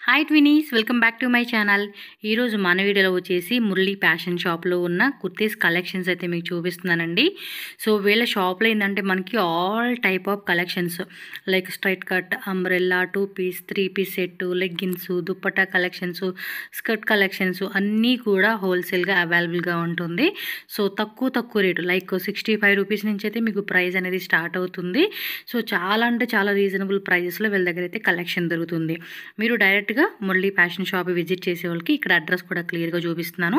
Hi twinnies, welcome back to my channel. ఈరోజు మన వీడియోలో వచ్చేసి మురళీ ఫ్యాషన్ షాప్లో ఉన్న కుర్తీస్ కలెక్షన్స్ అయితే మీకు చూపిస్తున్నానండి. సో వీళ్ళ షాప్లో ఏంటంటే మనకి all type of collections like straight cut, umbrella, 2 piece, 3 piece set, leggings, dupatta collections, skirt collections అన్నీ కూడా హోల్సేల్గా అవైలబుల్గా ఉంటుంది. సో తక్కువ రేటు లైక్ 65 రూపీస్ నుంచి అయితే మీకు ప్రైస్ అనేది స్టార్ట్ అవుతుంది. సో చాలా అంటే చాలా రీజనబుల్ ప్రైజెస్లో వీళ్ళ దగ్గర అయితే కలెక్షన్ దొరుకుతుంది. మీరు డైరెక్ట్గా మురళీ ఫ్యాషన్ షాప్ విజిట్ చేసే వాళ్ళకి ఇక్కడ అడ్రస్ కూడా క్లియర్గా చూపిస్తున్నాను.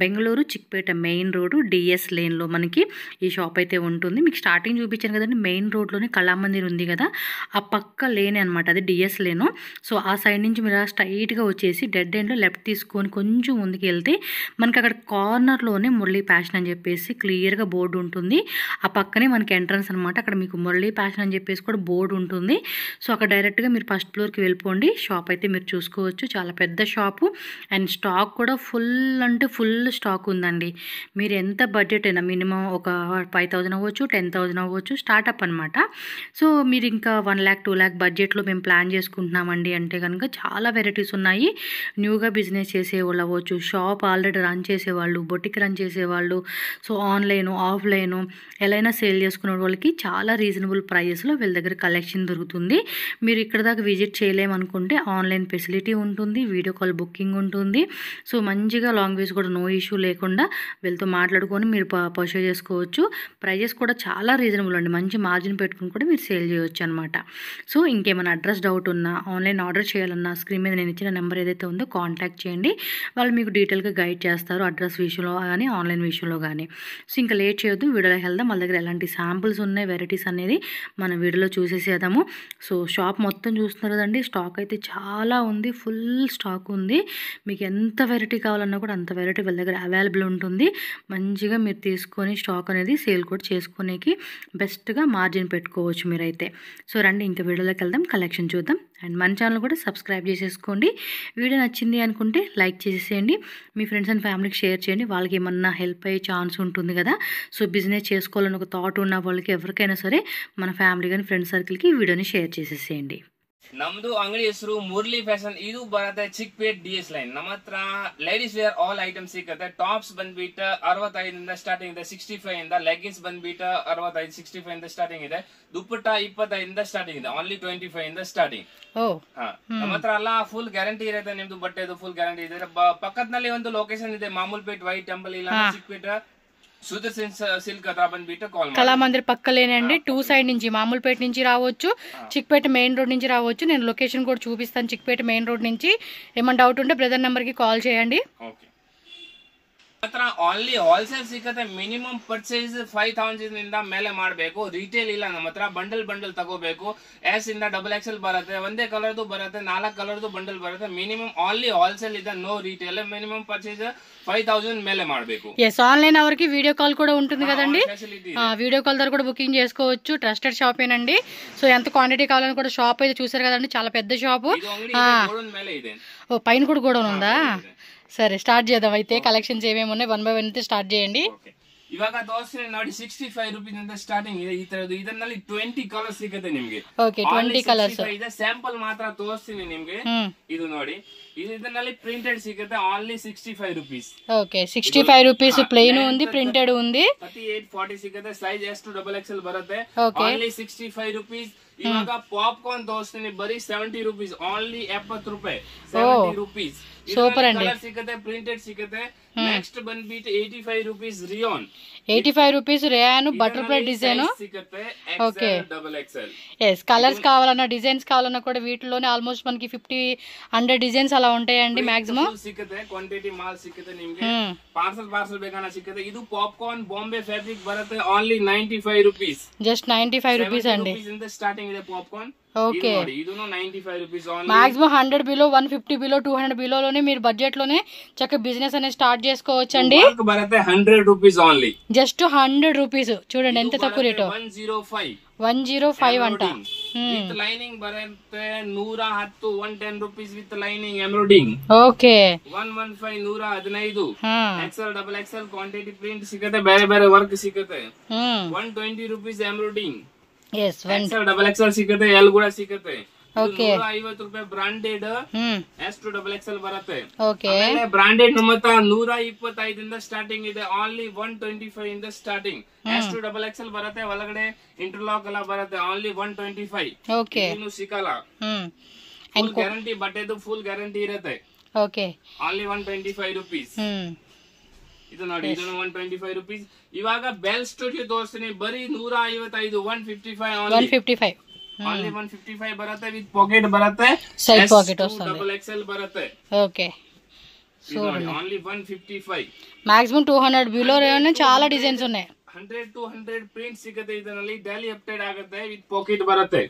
Bengaluru Chickpet main road DS లేన్లో మనకి ఈ షాప్ అయితే ఉంటుంది. మీకు స్టార్టింగ్ చూపించాను కదండి, మెయిన్ రోడ్లోనే కళామందిర్ ఉంది కదా, ఆ పక్క లేనే అనమాట, అది డిఎస్ లేను. సో ఆ సైడ్ నుంచి మీరు స్ట్రైట్గా వచ్చేసి డెడ్ ఎండ్లో లెఫ్ట్ తీసుకొని కొంచెం ముందుకు వెళ్తే మనకి అక్కడ కార్నర్లోనే మురళీ ఫ్యాషన్ అని చెప్పేసి క్లియర్గా బోర్డు ఉంటుంది. ఆ పక్కనే మనకి ఎంట్రన్స్ అనమాట, అక్కడ మీకు మురళీ ఫ్యాషన్ అని చెప్పేసి కూడా బోర్డు ఉంటుంది. సో అక్కడ డైరెక్ట్గా మీరు ఫస్ట్ ఫ్లోర్కి వెళ్ళిపోండి. షాప్ అయితే మీరు చూసుకోవచ్చు, చాలా పెద్ద షాపు అండ్ స్టాక్ కూడా ఫుల్ అంటే ఫుల్ స్టాక్ ఉందండి. మీరు ఎంత బడ్జెట్ అయినా మినిమం ఒక 5,000 అవ్వచ్చు, 10,000 అవ్వచ్చు, స్టార్టప్ అనమాట. సో మీరు ఇంకా 1 lakh 2 lakh బడ్జెట్లో మేము ప్లాన్ చేసుకుంటున్నామండి అంటే కనుక చాలా వెరైటీస్ ఉన్నాయి. న్యూగా బిజినెస్ చేసేవాళ్ళు అవ్వచ్చు, షాప్ ఆల్రెడీ రన్ చేసేవాళ్ళు, బొటిక్ రన్ చేసేవాళ్ళు, సో ఆన్లైను ఆఫ్లైను ఎలా అయినా సేల్ చేసుకునే వాళ్ళకి చాలా రీజనబుల్ ప్రైజెస్లో వీళ్ళ దగ్గర కలెక్షన్ దొరుకుతుంది. మీరు ఇక్కడ దాకా విజిట్ చేయలేమనుకుంటే ఆన్లైన్ ఫెసిలిటీ ఉంటుంది, వీడియో కాల్ బుకింగ్ ఉంటుంది. సో మంచిగా లాంగ్వేజ్ కూడా నో ఇష్యూ లేకుండా వీళ్ళతో మాట్లాడుకొని మీరు పర్చేజ్ చేసుకోవచ్చు. ప్రైజెస్ కూడా చాలా రీజనబుల్ అండి, మంచి మార్జిన్ పెట్టుకుని కూడా మీరు సేల్ చేయవచ్చు అనమాట. సో ఇంకేమైనా అడ్రస్ డౌట్ ఉన్నా, ఆన్లైన్ ఆర్డర్ చేయాలన్నా స్క్రీన్ మీద నేను ఇచ్చిన నెంబర్ ఏదైతే ఉందో కాంటాక్ట్ చేయండి. వాళ్ళు మీకు డీటెయిల్గా గైడ్ చేస్తారు, అడ్రస్ విషయంలో కానీ ఆన్లైన్ విషయంలో కానీ. సో ఇంకా లేట్ చేయొద్దు, వీడియోలోకి వెళ్దాం. వాళ్ళ దగ్గర ఎలాంటి శాంపుల్స్ ఉన్నాయి, వెరైటీస్ అనేది మన వీడియోలో చూసేసేద్దాము. సో షాప్ మొత్తం చూస్తున్నారు కదండి, స్టాక్ అయితే చాలా ఉంది, ఫుల్ స్టాక్ ఉంది. మీకు ఎంత వెరైటీ కావాలన్నా కూడా అంత వెరైటీ వీళ్ళ దగ్గర అవైలబుల్ ఉంటుంది. మంచిగా మీరు తీసుకొని స్టాక్ అనేది సేల్ కూడా చేసుకోనికి బెస్ట్గా మార్జిన్ పెట్టుకోవచ్చు మీరైతే. సో రండి ఇంకా వీడియోలోకి వెళ్దాం, కలెక్షన్ చూద్దాం. అండ్ మన ఛానల్ కూడా సబ్స్క్రైబ్ చేసేసుకోండి. వీడియో నచ్చింది అనుకుంటే లైక్ చేసేసేయండి, మీ ఫ్రెండ్స్ అండ్ ఫ్యామిలీకి షేర్ చేయండి. వాళ్ళకి ఏమన్నా హెల్ప్ అయ్యే ఛాన్స్ ఉంటుంది కదా. సో బిజినెస్ చేసుకోవాలని ఒక థాట్ ఉన్న వాళ్ళకి ఎవరికైనా సరే మన ఫ్యామిలీ కానీ ఫ్రెండ్ సర్కిల్కి వీడియోని షేర్ చేసేసేయండి. ನಮ್ದು ಅಂಗಡಿ ಹೆಸರು ಮುರಳಿ ಫ್ಯಾಷನ್. ಇದು ಬರುತ್ತೆ ಚಿಕ್ಪೇಟ್ ಡಿಎಸ್ ಲೈನ್. ನಮ್ಮ ಹತ್ರ ಲೇಡೀಸ್ ವೇರ್ ಆಲ್ ಐಟಮ್ಸ್ ಸಿಗುತ್ತೆ. ಟಾಪ್ಸ್ ಬಂದ್ಬಿಟ್ಟು 65 ಇಂದ ಸ್ಟಾರ್ಟಿಂಗ್ ಇದೆ, 65 ಇಂದ. ಲೆಗ್ಗಿನ್ಸ್ ಬಂದ್ಬಿಟ್ಟು 65 65 ಇಂದ ಸ್ಟಾರ್ಟಿಂಗ್ ಇದೆ. ದುಪ್ಪಟ್ಟ 25 ಇಂದ ಸ್ಟಾರ್ಟಿಂಗ್ ಇದೆ, ಓನ್ಲಿ 25 ಇಂದ ಸ್ಟಾರ್ಟಿಂಗ್. ನಮ್ಮ ಹತ್ರ ಎಲ್ಲ ಫುಲ್ ಗ್ಯಾರಂಟಿ ಇರುತ್ತೆ, ನಿಮ್ದು ಬಟ್ಟೆದು ಫುಲ್ ಗ್ಯಾರಂಟಿ ಇದೆ. ಪಕ್ಕದಲ್ಲಿ ಒಂದು ಲೊಕೇಶನ್ ಇದೆ, ಮಾಮೂಲ್ಪೇಟ್ ವೈಟ್ ಟೆಂಪಲ್, ಇಲ್ಲ ಚಿಕ್ಪೇಟ್ సిల్క్ కళామందిర్ పక్కలేనండి. 2 సైడ్ నుంచి మామూలుపేట నుంచి రావచ్చు, చిక్పేట మెయిన్ రోడ్ నుంచి రావచ్చు. నేను లొకేషన్ కూడా చూపిస్తాను చిక్పేట మెయిన్ రోడ్ నుంచి. ఏమైనా డౌట్ ఉంటే బ్రదర్ నెంబర్కి కాల్ చేయండి. ಹತ್ರ ಓನ್ಲಿ ಹೋಲ್ಸೇಲ್ ಸಿಗುತ್ತೆ. ಮಿನಿಮಮ್ ಪರ್ಚೇಸ್ 5,000 ಇಂದ ಮೇಲೆ ಮಾಡಬೇಕು. ರಿಟೇಲ್ ಇಲ್ಲ, ನಮ್ಮ ಹತ್ರ ಬಂಡಲ್ ತಗೋಬೇಕು. ಎಸ್ ಇಂದ XXL ಬರುತ್ತೆ, ಒಂದೇ ಕಲರ್ದು ಬರುತ್ತೆ, 4 ಕಲರ್ದು ಬಂಡಲ್ ಬರುತ್ತೆ. ಮಿನಿಮಮ್ ಓನ್ಲಿ ಹೋಲ್ಸೇಲ್ ಇದೆ, ನೋ ರಿಟೇಲ್. మినిమం పర్చేజ్ 5,000 మేలే ಮಾಡಬೇಕು. ఎస్, ఆన్లైన్ అవరికి వీడియో కాల్ కూడా ఉంటుంది కదండి, వీడియో కాల్ ద్వారా కూడా బుకింగ్ చేసుకోవచ్చు. ట్రస్టెడ్ షాపేనండి. సో ఎంత క్వాంటిటీ కావాలని కూడా షాప్ అయితే చూసారు కదండి, చాలా పెద్ద షాపు. ఓ పైన కూడా గోడౌన్ ఉందా? సరే స్టార్ట్ చేద్దాం అయితే. కలెక్షన్స్ ఏమేమి ఉన్నాయి 1 by 1 అయితే స్టార్ట్ చేయండి. ಇವಾಗ ತೋರಿಸ್ತೀನಿ ನೋಡಿ, 65 ರೂಪೀಸ್ ಇಂದ ಸ್ಟಾರ್ಟಿಂಗ್ ಇದೆ. ಈ ತರದ್ದು ಇದರಲ್ಲಿ 20 ಕಲರ್ಸ್ ಸಿಗುತ್ತೆ ನಿಮ್ಗೆ. ಓಕೆ, 20 ಕಲರ್ಸ್ ಇದೆ. ಸ್ಯಾಂಪಲ್ ಮಾತ್ರ ತೋರಿಸ್ತೀನಿ ನಿಮ್ಗೆ. ಇದು ನೋಡಿ, ಇದರಲ್ಲಿ ಪ್ರಿಂಟೆಡ್ ಸಿಗುತ್ತೆ, only 65 rupees. Okay, 65 rupees plain ఉంది, ಪ್ರಿಂಟೆಡ್ ఉంది. 38-40 ಸಿಗುತ್ತೆ. ಸೈಜ್ ಎಷ್ಟು XXL ಬರುತ್ತೆ, ಓನ್ಲಿ 65 ರೂಪೀಸ್. ಇವಾಗ ಪಾಪ್ಕಾರ್ನ್ ತೋರಿಸ್ತೀನಿ, ಬರೀ 70 ರೂಪೀಸ್, ಓನ್ಲಿ 70 ರೂಪಾಯಿ, 70 ರೂಪೀಸ್. ಸೂಪರ್ ಅಂడి. ಸಿಗುತ್ತೆ, ಪ್ರಿಂಟೆಡ್ ಸಿಗುತ್ತೆ. ನೆಕ್ಸ್ಟ್ ಬಂದ್ಬಿಟ್ಟು 85 rupees rayon. 85 rupees rayon butterfly design. Okay, yes, colours కావాలన్నా డిజైన్స్ కావాలన్నా కూడా వీటిలోనే ఆల్మోస్ట్ మనకి 50-100 డిజైన్స్ అలా ఉంటాయండి మాక్సిమం. ಸಿಗುತ್ತೆ, ಕ್ವಾಂಟಿಟಿ ಮಾಲ್ ಸಿಗುತ್ತೆ ನಿಮ್ಗೆ. ಪಾರ್ಸಲ್ ಬೇಕಾನ ಸಿಗುತ್ತೆ. ಇದು ಪಾಪ್ಕಾರ್ನ್ ಬಾಂಬೆ ಫ್ಯಾಬ್ರಿಕ್ ಬರುತ್ತೆ, ಓನ್ಲಿ 95 ರೂಪೀಸ್. జస్ట్ 95 రూపీస్ అండి. స్టార్టింగ్ ಇದೆ పాప్కార్న్. ఓకే, ಇದೂನು 95 rupees only. Maximum 100 below, 150 below, 200 బిలోలోనే మీరు బడ్జెట్ లోనే చక్కగా బిజినెస్ అనేది స్టార్ట్ చేసుకోవచ్చండి. బರುತ್ತೆ 100 ರೂಪೀస్ ఓన్లీ, జస్ట్ 100 రూపీస్. చూడండి ఎంత తక్కువ రేటు, 105 అంట. విత్ లైనింగ్ బರುತ್ತೆ 110, 110 rupees with lining embroidering. Okay, 115 115. XL XXL quantity print ಸಿಗುತ್ತೆ, ಬೇರೆ ಬೇರೆ ವರ್ಕ್ ಸಿಗುತ್ತೆ. 120 ರೂಪೀಸ್ ಎಂಬ್ರಾಯಿడింగ్. ಎಸ್, XL XXL ಸಿಗುತ್ತೆ, L ಕೂಡ ಸಿಗುತ್ತೆ. ಓಕೆ 150 ರೂಪಾಯಿ ಬ್ರಾಂಡೆಡ್ S2XXL ಬರುತ್ತೆ. ಓಕೆ ಬ್ರಾಂಡೆಡ್ ನಮ್ಮ ಹತ್ರ 125 ಇಂದ ಸ್ಟಾರ್ಟಿಂಗ್ ಇದೆ. ಓನ್ಲಿ 125 ಇಂದ ಸ್ಟಾರ್ಟಿಂಗ್. S2XXL ಬರುತ್ತೆ, ಒಳಗಡೆ ಇಂಟರ್ಲಾಕ್ ಎಲ್ಲ ಬರುತ್ತೆ. ಓನ್ಲಿ 125. ಓಕೆ ಇನ್ನು ಸಿಕ್ಕಲ್ಲ. ಫುಲ್ ಗ್ಯಾರಂಟಿ, ಬಟ್ಟೆದು ಫುಲ್ ಗ್ಯಾರಂಟಿ ಇರುತ್ತೆ. Okay only 125 rupees. ಇದು ನೋಡಿ, ಇದನ್ನು 125 ರೂಪೀಸ್. ಇವಾಗ ಬೆಲ್ ಸ್ಟುಡಿಯೋ ತೋರಿಸ್ತೀನಿ, ಬರೀ 155, 155 ಓನ್ಲಿ 155 ಬರುತ್ತೆ. ವಿತ್ ಪಾಕೆಟ್ ಬರುತ್ತೆ, ಸೈಡ್ ಪಾಕೆಟ್ XXL ಬರುತ್ತೆ. Okay so only 155. మాక్సిమం 200 బిలోనే చాలా డిజైన్స్ ఉన్నాయి. 100 to 100 ಪ್ರಿಂಟ್ ಸಿಗುತ್ತೆ. ಇದರಲ್ಲಿ ಡೈಲಿ ಅಪ್ಡೇಟ್ ಆಗುತ್ತೆ. ವಿತ್ ಪಾಕೆಟ್ ಬರುತ್ತೆ.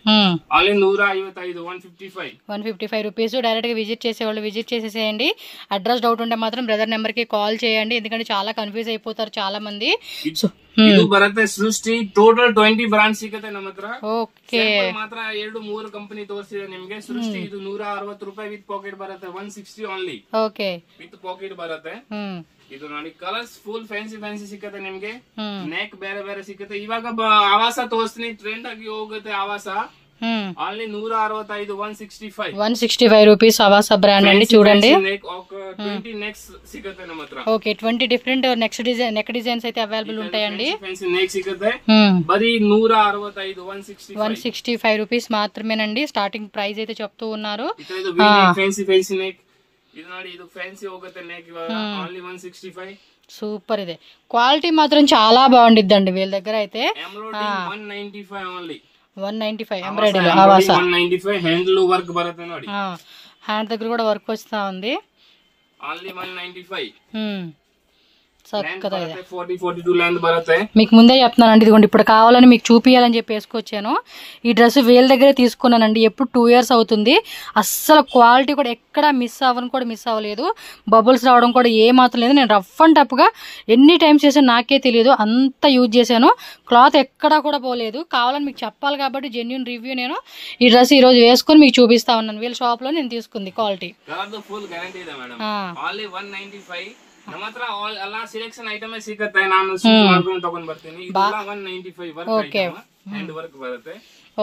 Only 155, 155 rupees. డైరెక్ట్ గా విజిట్ చేసేవాళ్ళు విజిట్ చేసేసేయండి. అడ్రస్ డౌట్ ఉంటే మాత్రం బ్రదర్ నెంబర్ కి కాల్ చేయండి, ఎందుకంటే చాలా కన్ఫ్యూజ్ అయిపోతారు చాలా మంది. ಇದು ಬರುತ್ತೆ ಸೃಷ್ಟಿ. ಟೋಟಲ್ 20 ಬ್ರಾಂಡ್ ಸಿಗುತ್ತೆ ನಮ್ಮ ಹತ್ರ. ಓಕೆ ಮಾತ್ರ 2-3 ಕಂಪನಿ ತೋರಿಸಿದೆ ನಿಮ್ಗೆ. ಸೃಷ್ಟಿ ಇದು 160 ರೂಪಾಯಿ ವಿತ್ ಪಾಕೆಟ್ ಬರುತ್ತೆ. 160 ಓನ್ಲಿ. ಓಕೆ ವಿತ್ ಪಾಕೆಟ್ ಬರುತ್ತೆ. ಇದು ನೋಡಿ, ಕಲರ್ಸ್ ಫುಲ್ ಫ್ಯಾನ್ಸಿ ಸಿಕ್ಕತ್ತೆ ನಿಮ್ಗೆ. ನೆಕ್ ಬೇರೆ ಬೇರೆ ಸಿಕ್ಕತ್ತೆ. ಇವಾಗ ಆವಾಸ ತೋರಿಸ್ತೀನಿ, ಟ್ರೆಂಡ್ ಆಗಿ ಹೋಗುತ್ತೆ ಆವಾಸ. ఓన్లీ 165, 165 రూపీస్ ఆవాస బ్రాండ్ అండి. చూడండి 20 నెక్స్ సిಗುತ್ತೆ ನಮ್ಮ ಹತ್ರ. ఓకే 20 డిఫరెంట్ నెక్ డిజైన్స్ అయితే అవైలబుల్ ఉంటాయండి. నెక్ సిಗುತ್ತೆ బరీ 165, 165 రూపీస్ మాత్రమేనండి. స్టార్టింగ్ ప్రైస్ అయితే చెప్తూ ఉన్నారు. ಇದು ಫ್ಯಾನ್ಸಿ ನೆಕ್. ಇದು ನೋಡಿ, ಇದು ಫ್ಯಾನ್ಸಿ ಹೋಗುತ್ತೆ ನೆಕ್. ಇವಾಗ ఓన్లీ 165. సూపర్. ಇದೆ క్వాలిటీ మాత్రం చాలా బాగుండిద్దండి వీళ్ళ దగ్గర అయితే. 195 ఓన్లీ. 195 ఎంబ్రాయిడరీ ఆవాస. 195 హ్యాండ్ వర్క్ బರುತ್ತೆ ನೋಡಿ. హ్యాండ్ దగ్గర కూడా వర్క్ వస్తా ఉంది. ఓన్లీ 195. చక్కగా 40-42 లెంత్ బರುತ್ತೆ. మీకు ముందే చెప్తున్నానండి, ఇదిగోండి ఇప్పుడు కావాలని మీకు చూపియాలని చెప్పి వేసుకొచ్చాను. ఈ డ్రెస్ వీళ్ళ దగ్గరే తీసుకున్నానండి. ఎప్పుడు 2 years అవుతుంది. అస్సలు క్వాలిటీ కూడా ఎక్కడ మిస్ అవ్వలేదు. బబుల్స్ రావడం కూడా ఏ మాత్రం లేదు. నేను రఫ్ అండ్ టఫ్ గా ఎన్ని టైమ్స్ చేసాను నాకే తెలియదు, అంత యూజ్ చేశాను. క్లాత్ ఎక్కడా కూడా పోలేదు. కావాలని మీకు చెప్పాలి కాబట్టి జెన్యూన్ రివ్యూ నేను ఈ డ్రెస్ ఈ రోజు వేసుకొని మీకు చూపిస్తా ఉన్నాను. వీళ్ళ షాప్ లో నేను తీసుకుంది క్వాలిటీ. ఫుల్ గ్యారంటీ ಇದೆ ಮೇಡಂ. ఓన్లీ 195. ನಮ್ಮ ಹತ್ರ ಎಲ್ಲ ಸೆಲೆಕ್ಷನ್ ಐಟಮ್ ಸಿಗುತ್ತೆ. ನಾನು ಮಾಡ್ಕೊಂಡು ತಗೊಂಡ್ ಬರ್ತೀನಿ. ಇದೆಲ್ಲ 195 ವರ್ಕ್ ಐಟಮ್, హ్యాండ్ వర్క్ బರುತ್ತೆ.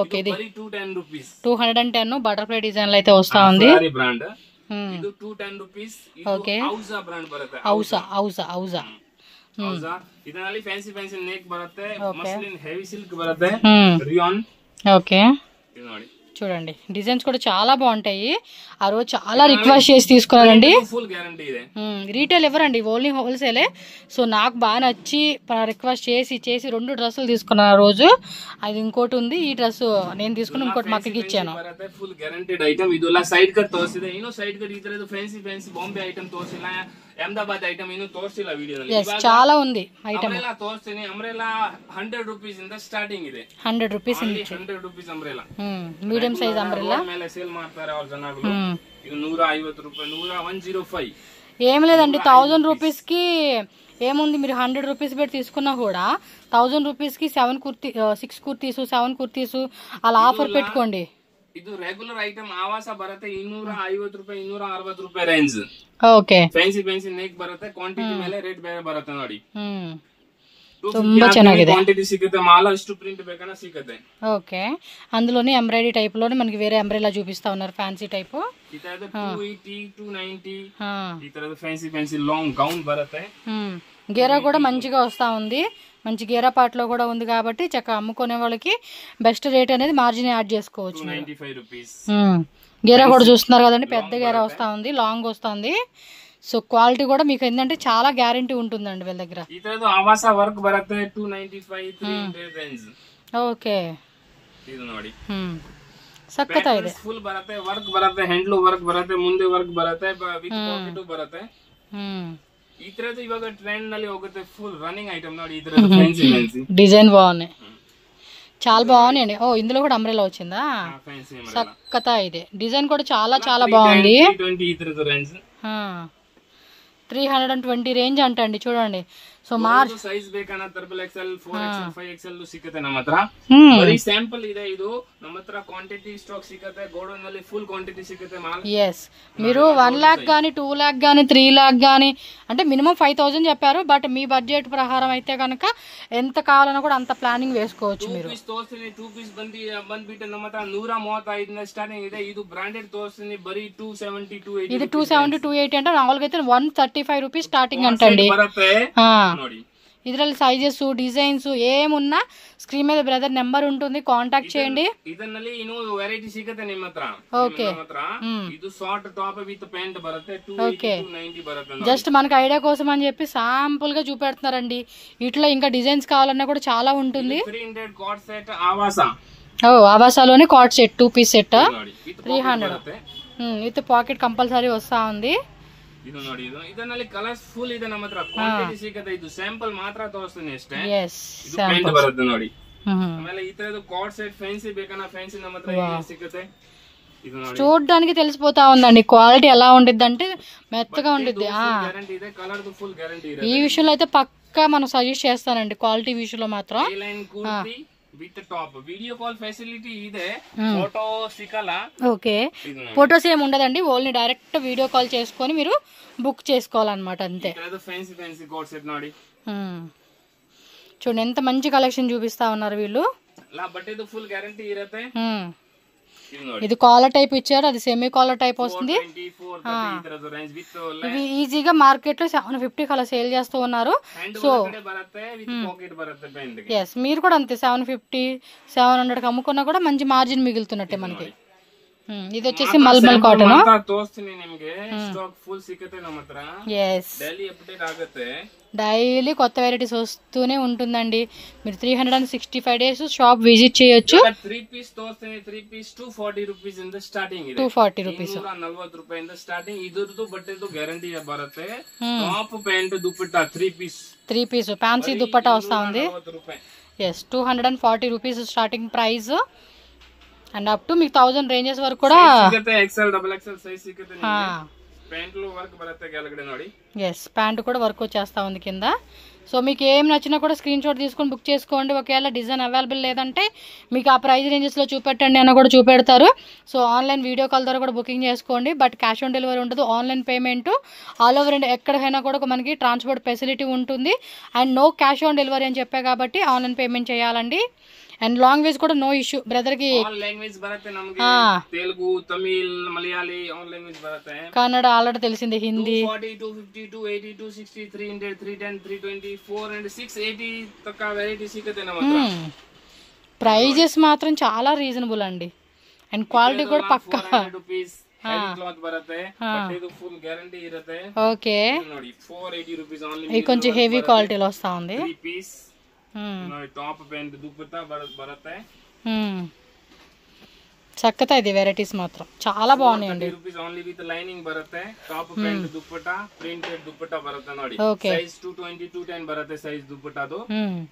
ఓకే ఇది 210 రూపీస్. 210 బటర్ఫ్లై డిజైన్ లో అయితే వస్తా ఉంది. బ్రాండ్ ಇದು 210 ರೂಪೀಸ್. ಇದು ಔಸಾ ಬ್ರಾಂಡ್ ಬರುತ್ತೆ. ಔಸಾ ಇದರಲ್ಲಿ ಫ್ಯಾನ್ಸಿ ನೆಕ್ ಬರುತ್ತೆ. ಮಸ್ಲಿನ್ ಹೆವಿ ಸಿಲ್ಕ್ ಬರುತ್ತೆ. ರಿಯಾನ್. ఓకే ఇది ನೋಡಿ, చూడండి డిజైన్స్ కూడా చాలా బాగుంటాయి. ఆ రోజు చాలా రిక్వెస్ట్ చేసి తీసుకున్నారండి. ఫుల్ గ్యారంటీ ಇದೆ. రీటైల్ ఎవరండి, ఓన్లీ హోల్సేలే. సో నాకు బాగా నచ్చి రిక్వెస్ట్ చేసి 2 డ్రెస్సులు తీసుకున్నాను ఆ రోజు. అది ఇంకోటి ఉంది, ఈ డ్రెస్ నేను తీసుకుని ఇంకోటి మక్కకి ఇచ్చాను. Full guaranteed item. ಇದೆಲ್ಲ ಸೈಡ್ ಕಟ್ ತೋರಿಸಿದೆ. ಇನ್ನು ಸೈಡ್ ಕಟ್ ಈ ತರದ್ದು ಫ್ಯಾನ್ಸಿ ಬಾಂಬೆ ಐಟಮ್ ತೋರಿಸಿಲ್ಲ. ಅಹಮದಾಬಾದ್ ಐಟಮ್ ಇನ್ನು ತೋರಿಸಿಲ್ಲ ವಿಡಿಯೋದಲ್ಲಿ. చాలా ఉంది ಐಟಮ್. ಅಂಬ್ರೆಲಾ ತೋರಿಸ್ತೀನಿ. ಅಂಬ್ರೆಲಾ 100 ರೂಪೀಸ್ ಇಂದ ಸ್ಟಾರ್ಟಿಂಗ್ ಇದೆ. 100 rupees 100 rupees umbrella. Medium size umbrella ಮೇಲೆ ಸೇಲ್ ಮಾಡ್ತಾರೆ ಅವ್ರ ಜನಗಳು. ಇದು 150 ರೂಪಾಯಿ. 105. ఏం లేదండి, 1000 రూపీస్ కి ఏముంది. మీరు 100 రూపీస్ పెట్టి తీసుకున్నా కూడా 1000 రూపీస్ కి 6 కుర్తీస్ 7 కుర్తీస్ అలా ఆఫర్ పెట్టుకోండి. ಇದು ರೆಗ್ಯುಲರ್ ಐಟಮ್ ಆವಾಸ ಬರುತ್ತೆ. 250 ರೂಪಾಯಿ, 260 ರೂಪಾಯಿ ರೇಂಜ್. ಓಕೆ ಫ್ಯಾನ್ಸಿ ನೆಕ್ ಬರುತ್ತೆ. ಕ್ವಾಂಟಿಟಿ ಮೇಲೆ ರೇಟ್ ಬೇರೆ ಬರುತ್ತೆ ನೋಡಿ. ತುಂಬಾ ಚೆನ್ನಾಗಿದೆ. ಕ್ವಾಂಟಿಟಿ ಸಿಗುತ್ತೆ. ಮಾಲ ಎಷ್ಟು ಪ್ರಿಂಟ್ ಬೇಕನ್ನ ಸಿಗುತ್ತೆ. ఓకే అందులోనే ఎంబ్రాయిడరీ టైప్ లోనే మనకి వేరే అంబ్రెలా చూపిస్తా ఉన్నారు. Fancy type. ಈ ತರದ 280, 290 ಈ ತರದ ಫ್ಯಾನ್ಸಿ లాంగ్ గౌన్ బರುತ್ತೆ. గేరా కూడా మంచిగా వస్తా ఉంది. మంచి గేరా పార్ట్ లో కూడా ఉంది కాబట్టి చక్కగా అమ్ముకునే వాళ్ళకి బెస్ట్ రేట్ అనేది మార్జిన్ యాడ్ చేసుకోవచ్చు. 295 రూపీస్. గేరా కూడా చూస్తున్నారు కదండి, పెద్ద గేరా వస్తా ఉంది, లాంగ్ వస్తుంది. సో క్వాలిటీ కూడా మీకు ఏంటంటే చాలా గ్యారంటీ ఉంటుందండి వీళ్ళ దగ్గర. ಈ ತರದ್ದು ಆವಾಸ ವರ್ಕ್ ಬರುತ್ತೆ. 295, 300 ರೇಂಜ್. ఓకే ಇದು ನೋಡಿ, ಸಕ್ಕತ್ತ ಇದೆ. ಫುಲ್ ಬರುತ್ತೆ. ವರ್ಕ್ ಬರುತ್ತೆ, ಹ್ಯಾಂಡ್ಲೂ ವರ್ಕ್ ಬರುತ್ತೆ, ಮುಂದೆ ವರ್ಕ್ ಬರುತ್ತೆ, ವಿತ್ ಪಾಕೆಟ್ ಬರುತ್ತೆ. ಈ ತರದ್ದು ಇವಾಗ ಟ್ರೆಂಡ್ ನಲ್ಲಿ ಹೋಗುತ್ತೆ. ಫುಲ್ ರನ್ನಿಂಗ್ ಐಟಮ್ ನೋಡಿ. ಈ ತರದ್ದು ಫ್ಯಾನ್ಸಿ డిజైన్ బాగున్నాయి, చాలా బాగున్నాయండి. ఓ ఇందులో కూడా అంబ్రెలా వచ్చిందా? సక్కత ఇది. డిజైన్ కూడా చాలా చాలా బాగుంది. 320 రేంజ్ అంటండి. చూడండి ಸೊ ಮಾರ್ಚ್ ಸೈಜ್ ಬೇಕನ್ನ ಟ್ರಿಪಲ್ ಎಕ್ಸೆಲ್ 4XL 5XL ಸಿಗುತ್ತೆ ನಮ್ಮ ಹತ್ರ. ಬರೀ ಸ್ಯಾಂಪಲ್ ಇದೆ ಇದು. ನಮ್ಮ ಹತ್ರ ಕ್ವಾಂಟಿಟಿ ಸ್ಟಾಕ್ ಸಿಗುತ್ತೆ, ಗೋಡೌನ್ ನಲ್ಲಿ ಫುಲ್ ಕ್ವಾಂಟಿಟಿ ಸಿಗುತ್ತೆ ಮಾಲ್. ఎస్ మీరు 1 lakh గానీ 2 lakh గానీ 3 lakh గానీ అంటే మినిమం 5000 చెప్పారు. బట్ మీ బడ్జెట్ ప్రకారం అయితే కనుక ఎంత కావాలన్నా కూడా అంత ప్లానింగ్ వేసుకోవచ్చు మీరు. 2 పీస్ ಬಂದ್ಬಿಟ್ಟು ನಮ್ಮ ಹತ್ರ 135 ಸ್ಟಾರ್ಟಿಂಗ್ ಇದೆ. ಇದು ಬ್ರಾಂಡೆಡ್ ತೋರಿಸ್ತೀನಿ ಬರೀ 270 280. ఇది 270 280 అంటే నాలుగు అయితే 135 రూపీస్ స్టార్టింగ్ అంటండి. ಇದರಲ್ಲಿ ಸೈಜಸ್ ಡಿಸೈನ್ಸ್ ಏమున్నా ಸ್ಕ್ರೀನ್ ಮೇಲೆ ಬ್ರದರ್ ನಂಬರ್ ఉంటుంది, ಕಾಂಟ್ಯಾಕ್ಟ್ చేయండి. ಇದರಲ್ಲಿ ಇನ್ನೂ ವೆರೈಟಿ ಸಿಗುತ್ತೆ ನಿಮ್ಮ ಹತ್ರ. ಓಕೆ, ಇದು ಶಾರ್ಟ್ ಟಾಪ್ ವಿత్ ಪ್ಯಾಂಟ್ ಬರುತ್ತೆ 290 బರುತ್ತೆ. జస్ట్ మనకి ఐడియా కోసం అని చెప్పి శాంపుల్ గా చూపెడుతున్నారండి. ఇట్లా ఇంకా డిజైన్స్ కావాలన్నా కూడా చాలా ఉంటుంది. 300 కాట్ సెట్ ఆవాసా. ఆవాసాలోని cot set 2 piece set 300 with pocket compulsory వస్తా ఉంది. ಇದು ನೋಡಿ, ಇದರಲ್ಲಿ ಕಲರ್ಸ್ ಫುಲ್ ಇದೆ ನಮ್ಮ ಹತ್ರ, ಕ್ವಾಂಟಿಟಿ ಸಿಗುತ್ತೆ. ಇದು ಸ್ಯಾಂಪಲ್ ಮಾತ್ರ ತೋರಿಸ್ತೀನಿ ಅಷ್ಟೇ. ಇದು ಪ್ಯಾಂಟ್ ಬರುತ್ತೆ ನೋಡಿ. ಆಮೇಲೆ ಈ ತರದ್ದು ಕಾರ್ಡ್ ಸೆಟ್ ಫ್ಯಾನ್ಸಿ ಬೇಕನ್ನ ಫ್ಯಾನ್ಸಿ ನಮ್ಮ ಹತ್ರ ಸಿಗುತ್ತೆ. ಇದು ನೋಡಿ, చూడడానికి తెలిసిపోతా ఉందండి క్వాలిటీ ఎలా ఉండిద్దంటే మెత్తగా ఉండిద్ది. గ్యారెంటీ ಇದೆ, కలర్ ದು ఫుల్ గ్యారెంటీ ಇದೆ. ఈ విషయంలో అయితే పక్కా మనం సజెస్ట్ చేస్తానండి క్వాలిటీ విషయంలో మాత్రం. A line kurti with top, video call facility ಇದೆ, ఫోటో సికల. ఓకే, ఫోటోస్ ఏమి ఉండదండి, ఓన్లీ డైరెక్ట్ వీడియో కాల్ చేసుకొని మీరు బుక్ చేసుకోవాలన్నమాట అంతే. ఫ్యాన్సీ ఫ్యాన్సీ కోట్ సెట్ ನೋಡಿ. చూడండి ఎంత మంచి కలెక్షన్ చూపిస్తా ఉన్నారు వీళ్ళు. లా బట్టేದು ఫుల్ గ్యారెంటీ ఇರುತ್ತೆ. ఇది కాలర్ టైప్ ఇచ్చారు, అది సెమీ కాలర్ టైప్ వస్తుంది. ఇవి ఈజీగా మార్కెట్ లో 750 అలా సేల్ చేస్తూ ఉన్నారు. సో ఎస్, మీరు కూడా అంతే 750 700 అమ్ముకున్నా కూడా మంచి మార్జిన్ మిగులుతున్నట్టే మనకి. ఇది వచ్చేసి మల్మల్ కాటన్. డైలీ కొత్త వెరైటీస్ వస్తూనే ఉంటుందండి. మీరు 365 days షాప్ విజిట్ చేయొచ్చు. 3 పీస్ ತೋರಿಸ್ತೀನಿ. 3 ಪೀಸ್ 240 ರೂಪೀಸ್ ಇಂದ ಸ್ಟಾರ್ಟಿಂಗ್ ಇದೆ. 240 ರೂಪೀಸ್, 240 ರೂಪಾಯಿಂದ ಸ್ಟಾರ್ಟಿಂಗ್. ಇದರದ್ದು ಬಟ್ಟೆದು ಗ್ಯಾರಂಟಿ ಬರುತ್ತೆ. Top pant dupatta 3 piece fancy dupatta వస్తా ఉంది. Yes, 240 rupees starting price. And up to మీకు 1000 రేంజెస్ వరకు కూడా XL XXL సైజ్ సిಗುತ್ತೆ. ప్యాంట్ లో వర్క్ బರುತ್ತೆ ಕೆಳಗಡೆ ನೋಡಿ. ఎస్, ప్యాంట్ కూడా వర్క్ వచ్చేస్తా ఉంది కింద. సో మీకు ఏం నచ్చినా కూడా స్క్రీన్ షాట్ తీసుకొని బుక్ చేసుకోండి. ఒకవేళ డిజైన్ అవైలబుల్ లేదంటే మీకు ఆ ప్రైస్ రేంజెస్ లో చూపెట్టండి అన్న కూడా చూపెడతారు. సో ఆన్లైన్ వీడియో కాల్ ద్వారా కూడా బుకింగ్ చేసుకోండి. బట్ క్యాష్ ఆన్ డెలివరీ ఉండదు, online payment. All over India ఎక్కడికైనా కూడా మనకి ట్రాన్స్పోర్ట్ ఫెసిలిటీ ఉంటుంది. And no cash on delivery అని చెప్పా కాబట్టి ఆన్లైన్ పేమెంట్ చేయాలండి. అండ్ లాంగ్వేజ్ కూడా నో ఇష్యూ. బ్రదర్ కి ఆల్ లాంగ్వేజ్ బರುತ್ತೆ నಮಗೆ. తెలుగు, తమిళ్, మలయాళీ ఆల్ లాంగ్వేజ్ బರುತ್ತೆ. కన్నడ ఆల్రెడీ తెలిసింది, హిందీ. 240 250 280 260 300 310 320 400 680 తక్క వెరైటీ సిಗುತ್ತೆ ನಮ್ಮ ಹತ್ರ. ప్రైజెస్ మాత్రం చాలా రీజనబుల్ అండి. అండ్ క్వాలిటీ కూడా పక్కా. 400 ರೂಪೀಸ್ ಹೆವಿ ಕ್ಲಾತ್ ಬರುತ್ತೆ. ಬಟ್ಟೆದು ಫುಲ್ ಗ್ಯಾರಂಟಿ ಇರುತ್ತೆ. ఓకే, ನೋಡಿ 480 ರೂಪೀಸ್ ಓನ್ಲಿ. ఇది కొంచెం హెవీ క్వాలిటీలో వస్తా ఉంది. 3 పీస్ టాప్ ప్యాంట్ దుప్పట్టా బರುತ್ತೆ. చక్కతా ఇది వెరైటీస్ మాత్రం చాలా బాగున్నాయండి. ರೂಪೀಸ್ ಓನ್ಲಿ ವಿತ್ ಲೈನಿಂಗ್ ಬರುತ್ತೆ. Top pant dupatta printed dupatta ಬರುತ್ತೆ ನೋಡಿ. ಸೈಜ್ 220 210 ಬರುತ್ತೆ ಸೈಜ್ ದುಪ್ಪಟ್ಟಾದು.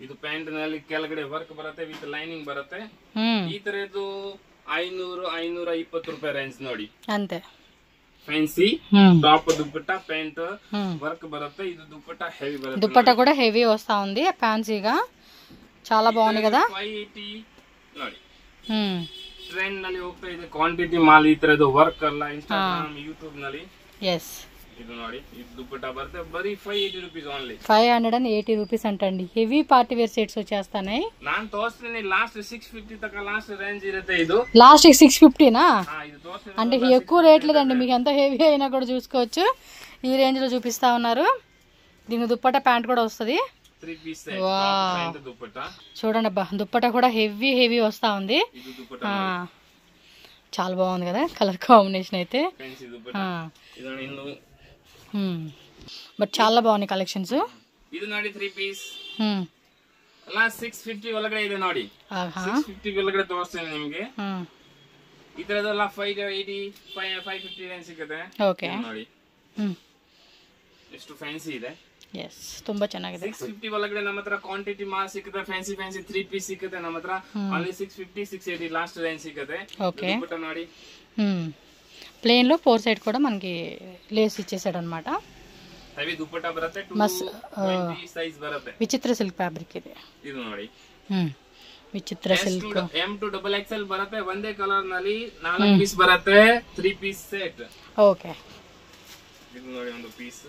ಇದು ಪ್ಯಾಂಟ್ ನಲ್ಲಿ ಕೆಳಗಡೆ ವರ್ಕ್ ಬರುತ್ತೆ ವಿತ್ ಲೈನಿಂಗ್ ಬರುತ್ತೆ. ಈ ತರದ್ದು 500 520 ರೂಪಾಯಿ ರೇಂಜ್ ನೋಡಿ ಅಂತೆ. Fancy top dupatta pant work బರುತ್ತೆ. ఇది దుప్పట్టా హెవీ బರುತ್ತೆ. దుప్పట్టా కూడా హెవీ వస్తా ఉంది ఫ్యాన్సీగా, చాలా బాగుంది కదా. 580 ನೋಡಿ. ಟ್ರೆಂಡ್ ನಲ್ಲಿ ಹೋಗ್ತಾ ಇದೆ ಕ್ವಾಂಟಿಟಿ ಮಾಲ್. ಈ ತರದ್ದು ವರ್ಕ್ ಅಲ್ಲ ಇನ್ಸ್ಟಾಗ್ರಾಮ್ ಯೂಟ್ಯೂಬ್ ನಲ್ಲಿ. ಎಸ್, ಇದು ನೋಡಿ, ಇದು ದುಪ್ಪಟ್ಟಾ ಬರುತ್ತೆ ಬರೀ 580 ರೂಪೀಸ್ ಓನ್ಲಿ. 580 రూపీస్ అంటండి. హెవీ పార్టీ వేర్ సెట్స్ వచ్చేస్తాయి. ನಾನು ತೋರಿಸ್ತೀನಿ లాస్ట్ 650 తక లాస్ట్ రేంజ్ ఇರುತ್ತೆ. ఇది లాస్ట్ 650నా? ఇది తోరిస్ತೀನಿ అంటే ఎక్కువ రేట్ లేదండి, మీకు ఎంత హెవీ అయినా కూడా చూసుకోవచ్చు. ఈ రేంజ్ లో చూపిస్తా ఉన్నారు. దీని దుప్పట్టా ప్యాంట్ కూడా వస్తుంది. 3 పీస్ ప్యాంట్ దుప్పట్టా చూడండి అబ్బా, దుప్పట్టా కూడా హెవీ వస్తా ఉంది. ఇది దుప్పట్టా చాలా బాగుంది కదా కలర్ కాంబినేషన్ అయితే. ఫ్యాన్సీ దుప్పట్టా ఇది ఇನ್ನು బట్ చాలా బాగున్నాయి కలెక్షన్స్. ಇದು ನೋಡಿ 3 ಪೀಸ್ ಅಲ್ಲ 650 ಒಳಗಡೆ ಇದೆ ನೋಡಿ. 650 ಒಳಗಡೆ ತೋರಿಸ್ತೀನಿ ನಿಮಗೆ. ಈ ತರದೆಲ್ಲ 580 550 ರೇಂಜ್ ಸಿಗುತ್ತೆ. ಓಕೆ ನೋಡಿ ಎಷ್ಟು ಫ್ಯಾನ್ಸಿ ಇದೆ. ಎಸ್, ತುಂಬಾ ಚೆನ್ನಾಗಿದೆ. 650 ಒಳಗಡೆ ನಮ್ಮ ಹತ್ರ ಕ್ವಾಂಟಿಟಿ ಮಾಲ್ ಸಿಗುತ್ತೆ. ಫ್ಯಾನ್ಸಿ 3 ಪೀಸ್ ಸಿಗುತ್ತೆ ನಮ್ಮ ಹತ್ರ. ಅಲ್ಲಿ 650 680 లాస్ట్ రేంజ్ ಸಿಗುತ್ತೆ. ఓకే, దుప్పట్టా ನೋಡಿ. ప్లెయిన్ లో 4 సైడ్ కూడా మనకి లేస్ ఇచ్చేసాడు అనమాట. ಹೆವಿ ದುಪ್ಪಟ್ಟ ಬರುತ್ತೆ 220 ಸೈಜ್ ಬರುತ್ತೆ ವಿಚಿತ್ರ ಸಿಲ್ಕ್ ಫ್ಯಾಬ್ರಿಕ್ ಇದೆ ಇದು ನೋಡಿ ವಿಚಿತ್ರ ಸಿಲ್ಕ್ M2XXL ಬರುತ್ತೆ ಒಂದೇ ಕಲರ್ ನಲ್ಲಿ 4 ಪೀಸ್ ಬರುತ್ತೆ 3 ಪೀಸ್ ಸೆಟ್ ಓಕೆ ಇದು ನೋಡಿ ಒಂದು ಪೀಸ್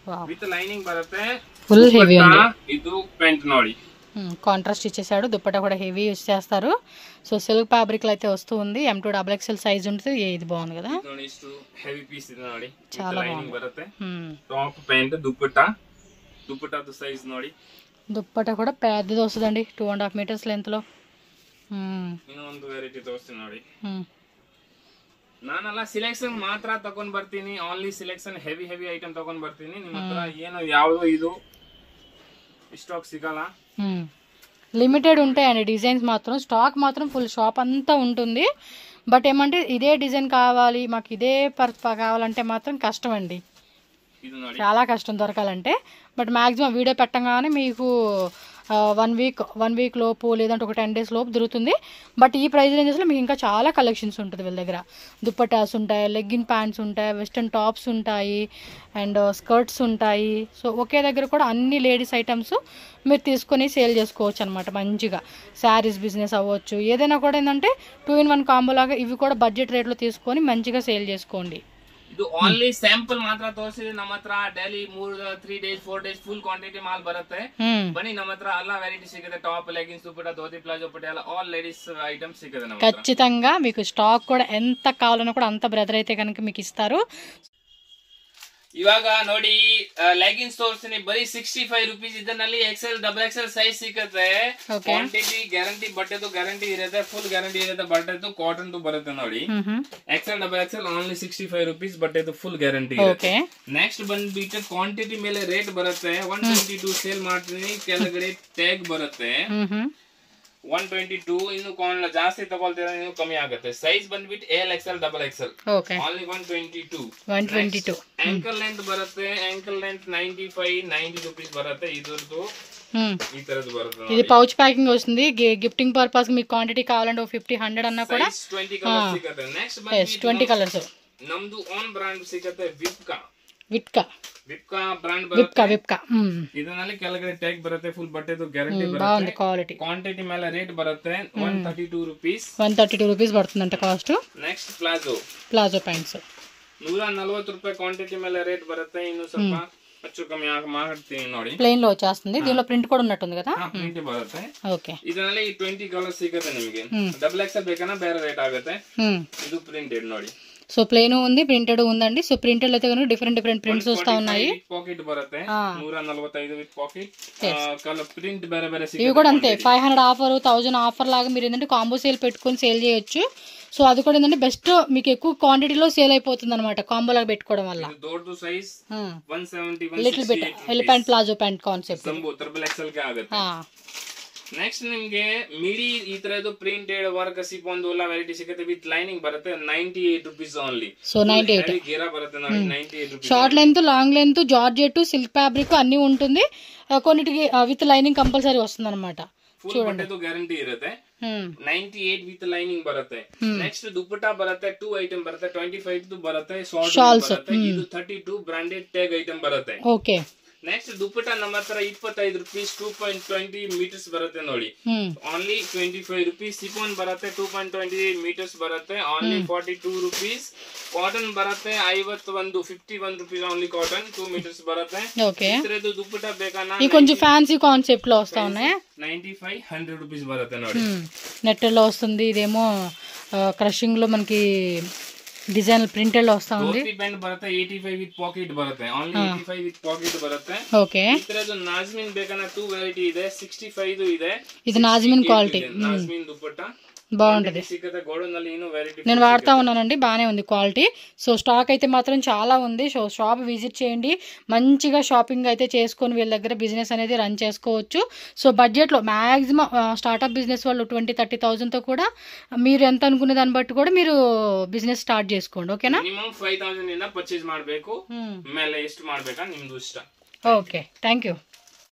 ವಾವ್ ವಿತ್ ಲೈನಿಂಗ್ ಬರುತ್ತೆ ಫುಲ್ ಹೆವಿ ఉంది ಇದು ಪ್ಯಾಂಟ್ ನೋಡಿ కాంట్రాస్ట్ ఇచ్చేసాడు దుపట్టా కూడా హెవీ యూస్ చేస్తారు సో సిల్క్ ఫ్యాబ్రిక్ లో అయితే వస్తూ ఉంది M2XXL సైజ్ ఉంటుంది ఇది బాగుంది కదా హెవీ పీస్ ఇది ನೋಡಿ చాలా లైనింగ్ బರುತ್ತೆ టాప్ ప్యాంట్ దుపట్టాతో సైజ్ ನೋಡಿ దుపట్టా కూడా పెద్దది వస్తుందండి 2.5 మీటర్స్ లెంత్ లో ಇನ್ನೊಂದು ವೆರೈಟಿ ತೋರಿಸ್ತೀನಿ ನೋಡಿ ನಾನೆಲ್ಲ ಸಿಲೆಕ್ಷನ್ ಮಾತ್ರ ತಗೊಂಡ್ ಬರ್ತೀನಿ ಓನ್ಲಿ ಸಿಲೆಕ್ಷನ್ ಹೆವಿ ಐಟಮ್ ತಗೊಂಡ್ ಬರ್ತೀನಿ ನಿಮ್ಮ ಹತ್ರ ಏನು ಯಾವುದು ಇದು స్టాక్ సిగాల లిమిటెడ్ ఉంటాయండి డిజైన్స్ మాత్రం స్టాక్ మాత్రం ఫుల్ షాప్ అంతా ఉంటుంది బట్ ఏమంటే ఇదే డిజైన్ కావాలి మాకు ఇదే కావాలంటే మాత్రం కష్టం అండి చాలా కష్టం దొరకాలంటే బట్ మాక్సిమం వీడియో పెట్టగానే మీకు 1 వీక్ లోపు లేదంటే ఒక 10 డేస్ లోపు దొరుకుతుంది బట్ ఈ ప్రైస్ రేంజెస్లో మీకు ఇంకా చాలా కలెక్షన్స్ ఉంటుంది వీళ్ళ దగ్గర దుప్పటాస్ ఉంటాయి లెగ్గిన్ ప్యాంట్స్ ఉంటాయి వెస్ట్రన్ టాప్స్ ఉంటాయి అండ్ స్కర్ట్స్ ఉంటాయి సో ఒకే దగ్గర కూడా అన్ని లేడీస్ ఐటమ్స్ మీరు తీసుకొని సేల్ చేసుకోవచ్చు అనమాట మంచిగా శారీస్ బిజినెస్ అవ్వచ్చు ఏదైనా కూడా ఏంటంటే 2-in-1 కాంబో లాగా ఇవి కూడా బడ్జెట్ రేట్లో తీసుకొని మంచిగా సేల్ చేసుకోండి ಇದು ಓನ್ಲಿ ಸ್ಯಾಂಪಲ್ ಮಾತ್ರ ತೋರಿಸಿದ್ರೆ ನಮ್ಮ ಹತ್ರ daily 3 days 4 days full quantity ಮಾಲ್ ಬರುತ್ತೆ ಬನ್ನಿ ನಮ್ಮ ಹತ್ರ ಎಲ್ಲ ವೆರೈಟಿ ಸಿಗುತ್ತೆ top leggings dupatta dhoti palazzo Patiala all ladies items సిಗುತ್ತೆ ನಮ್ಮ హత్ర ఖచ్చితంగా మీకు స్టాక్ కూడా ఎంత కావాలన్నా కూడా అంత బ్రదర్ అయితే కనుక మీకు ఇస్తారు ಇವಾಗ ನೋಡಿ ಲೆಗಿನ್ಸ್ ತೋರಿಸ್ತೀನಿ ಬರೀ 65 ರೂಪೀಸ್ ಇದರಲ್ಲಿ XL ಸೈಜ್ ಸಿಗುತ್ತೆ ಕ್ವಾಂಟಿಟಿ ಗ್ಯಾರಂಟಿ ಬಟ್ಟೆದು ಗ್ಯಾರಂಟಿ ಇರುತ್ತೆ ಫುಲ್ ಗ್ಯಾರಂಟಿ ಇರುತ್ತೆ ಬಟ್ಟೆದು ಕಾಟನ್ ಬರುತ್ತೆ ನೋಡಿ XL ಓನ್ಲಿ 65 ರೂಪೀಸ್ ಬಟ್ಟೆದು ಫುಲ್ ಗ್ಯಾರಂಟಿ ಇರುತ್ತೆ ನೆಕ್ಸ್ಟ್ ಬಂದ್ಬಿಟ್ಟು ಕ್ವಾಂಟಿಟಿ ಮೇಲೆ ರೇಟ್ ಬರುತ್ತೆ 122 ಸೇಲ್ ಮಾಡ್ತೀನಿ ಕೆಳಗಡೆ ಟ್ಯಾಗ್ ಬರುತ್ತೆ 122 ಇನ್ನು ಜಾಸ್ತಿ ತಗೊಳ್ತೀರಾ ನೀವು ಕಮ್ಮಿ ಆಗುತ್ತೆ ಸೈಜ್ ಬಂದ್ಬಿಟ್ಟು LXL ಓನ್ಲಿ 122 ಆಂಕಲ್ ಲೆಂತ್ ಬರುತ್ತೆ ಆಂಕಲ್ ಲೆಂತ್ 90 ರೂಪೀಸ್ ಬರುತ್ತೆ ಇದ್ರದ್ದು ఈ తరదు బరుతుంది ఇది పౌచ్ ప్యాకింగ్ వస్తుంది గిఫ్టింగ్ పర్పస్ మీకు క్వాంటిటీ కావాలంటే 50-100 అన్నా కూడా 20 కలర్స్ సిಗುತ್ತೆ నెక్స్ట్ yes 20 కలర్స్ ನಮ್ದು ಓನ್ ಬ್ರಾಂಡ್ ಸಿಗುತ್ತೆ ವಿಪ್ಕಾ ಬ್ರಾಂಡ್ ವಿಪ್ಕಾ ಇದರಲ್ಲಿ ಕೆಳಗಡೆ ಟ್ಯಾಗ್ ಬರುತ್ತೆ ಫುಲ್ ಬಟ್ಟೆದು ಗ್ಯಾರಂಟಿ ಬರುತ್ತೆ ಕ್ವಾಂಟಿಟಿ ಮೇಲೆ ರೇಟ್ ಬರುತ್ತೆ 132 ರೂಪೀಸ್ పడుతుందంట కాస్ట్ నెక్స్ట్ ప్లాజో ప్యాంట్స్ 140 ರೂಪಾಯಿ ಕ್ವಾಂಟಿಟಿ ಮೇಲೆ ರೇಟ್ ಬರುತ್ತೆ ಇನ್ನು ಸ್ವಲ್ಪ ಅಚ್ಚು ಕಮ್ಮಿ ಮಾಡ್ತೀನಿ ನೋಡಿ ಪ್ಲೇನ್ లో వచ్చేస్తుంది దీనిలో ప్రింట్ కూడా ఉన్నట్టుంది కదా ಪ್ರಿಂಟ್ ಬರುತ್ತೆ ಓಕೆ ಇದರಲ್ಲಿ 20 ಕಲರ್ಸ್ ಸಿಗುತ್ತೆ ನಿಮಗೆ XXL ಬೇಕన్నా ಬೇರೆ ರೇಟ್ ಆಗುತ್ತೆ ಇದು ಪ್ರಿಂಟೆಡ್ ನೋಡಿ సో ప్లేన్ ఉంది ప్రింటెడ్ ఉందండి సో ప్రింటెడ్ అయితే కనుక డిఫరెంట్ ప్రింట్స్ వస్తా ఉన్నాయి పాకెట్ బರುತ್ತೆ 145 విత్ పాకెట్ కలర్ ప్రింట్ ಬೇರೆ ಬೇರೆ ఇవి కూడా అంతే 500 ఆఫర్ 1000 ఆఫర్ లాగా మీరు ఏంటంటే కాంబో సేల్ పెట్టుకొని సేల్ చేయొచ్చు సో అది కూడా ఏంటంటే బెస్ట్ మీకు ఎక్కువ క్వాంటిటీలో సేల్ అయిపోతుంది అనమాట కాంబో లాగా పెట్టుకోవడం వల్ల దొడ్డు size 170 little bit elephant palazzo pant concept XXL ಗೆ ಆಗುತ್ತೆ ನೆಕ್ಸ್ಟ್ ನಿಮಗೆ ಮಿಡಿ ಈ ತರದ್ದು ಪ್ರಿಂಟೆಡ್ ವರ್ಕ್ ಸಿಪ್ಪೊಂದು ಎಲ್ಲ ವೆರೈಟಿ ಸಿಗುತ್ತೆ ವಿತ್ ಲೈನಿಂಗ್ ಬರುತ್ತೆ 98 ರೂಪೀಸ್ ಓನ್ಲಿ సో 98 ಗೇರಾ ಬರುತ್ತೆ ನೋಡಿ 98 rupees short length long length georgette silk fabric అన్ని ఉంటుంది కొన్నిటికి విత్ లైనింగ్ కంపల్సరీ వస్తుంది అనమాట ಫುಲ್ ಬಟ್ಟೆದು ಗ್ಯಾರಂಟಿ ಇರುತ್ತೆ 98 ವಿತ್ ಲೈನಿಂಗ್ ಬರುತ್ತೆ ನೆಕ್ಸ್ಟ್ ದುಪ್ಪಟ್ಟಾ ಬರುತ್ತೆ 2 ಐಟಮ್ ಬರುತ್ತೆ 25 ಬರುತ್ತೆ ಶಾರ್ಟ್ ಬರುತ್ತೆ ಇದು 32 ಬ್ರಾಂಡೆಡ್ ಟ್ಯಾಗ್ ಐಟಮ್ ಬರುತ್ತೆ ಓಕೆ ನೆಕ್ಸ್ಟ್ ದುಪ್ಪಟ್ಟಾ ನಮ್ಮ ಹತ್ರ 25 ರೂಪೀಸ್ 2.20 ಮೀಟರ್ಸ್ ಬರುತ್ತೆ ನೋಡಿ ಓನ್ಲಿ 25 ರೂಪೀಸ್ ಸಿಫಾನ್ ಬರುತ್ತೆ 2.20 ಮೀಟರ್ಸ್ ಬರುತ್ತೆ ಓನ್ಲಿ 42 ರೂಪೀಸ್ ಕಾಟನ್ ಬರುತ್ತೆ 51 ರೂಪೀಸ್ ಓನ್ಲಿ ಕಾಟನ್ 2 ಮೀಟರ್ಸ್ ಬರುತ್ತೆ ಓಕೆ ಇದ್ರದ್ದು ದುಪ್ಪಟ್ಟಾ ಬೇಕన్నా ఇది కొంచెం ఫ్యాన్సీ కాన్సెప్ట్ లో వస్తా ఉన్నాయి 95-100 ರೂಪೀಸ್ బರುತ್ತೆ ನೋಡಿ నెట్ లో వస్తుంది ఇదేమో క్రషింగ్ లో మనకి డిజైన్ ప్రింటెడ్ లో వస్తా ఉంది ಪ್ಯಾಂಟ್ ಬರುತ್ತೆ 85 ವಿತ್ ಪಾಕೆಟ್ ಬರುತ್ತೆ ಓನ್ಲಿ 85 ವಿತ್ ಪಾಕೆಟ್ ಬರುತ್ತೆ ಓಕೆ ಇದ್ರದ್ದು ನಾಜ್ಮಿನ್ ಬೇಕನ್ನ 2 ವೆರೈಟಿ ಇದೆ 65 ಇದೆ ఇది నాజ్మిన్ క్వాలిటీ నాజ్మిన్ దుపట్టా బాగుంటది నేను వాడుతా ఉన్నానండి బాగానే ఉంది క్వాలిటీ సో స్టాక్ అయితే మాత్రం చాలా ఉంది సో షాప్ విజిట్ చేయండి మంచిగా షాపింగ్ అయితే చేసుకొని వీళ్ళ దగ్గర బిజినెస్ అనేది రన్ చేసుకోవచ్చు సో బడ్జెట్లో మ్యాక్సిమం స్టార్ట్అప్ బిజినెస్ వాళ్ళు 20-30,000తో కూడా మీరు ఎంత అనుకునే దాన్ని బట్టి కూడా మీరు బిజినెస్ స్టార్ట్ చేసుకోండి ఓకేనా 5,000 ಪರ್ಚೇಸ್ ಮಾಡಬೇಕು ಮೇಲೆ ಎಷ್ಟು ಮಾಡಬೇಕಾ ನಿಮ್ಮದು ಇಷ್ಟ ఓకే థ్యాంక్ యూ